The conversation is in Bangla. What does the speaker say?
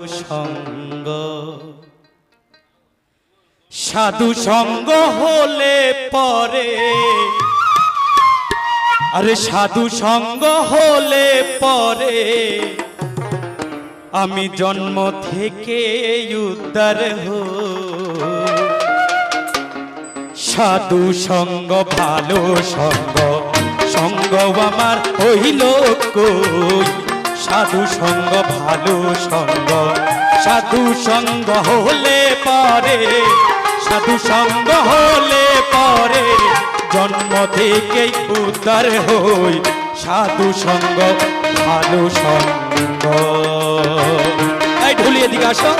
সঙ্গ সাধু সঙ্গ হলে পরে, আরে সাধু সঙ্গ হলে পরে আমি জন্ম থেকে উদ্ধার হই। সাধু সঙ্গ ভালো সঙ্গ, সঙ্গ আমার হইল কই। সাধু সঙ্গ ভালো সঙ্গ, সাধু সঙ্গ হলে পরে, সাধু সঙ্গ হলে পরে জন্ম থেকেই উদ্ধার হই। সাধু সঙ্গ ভালো সঙ্গ। এই ঢুলিয়ে দিকে আসো।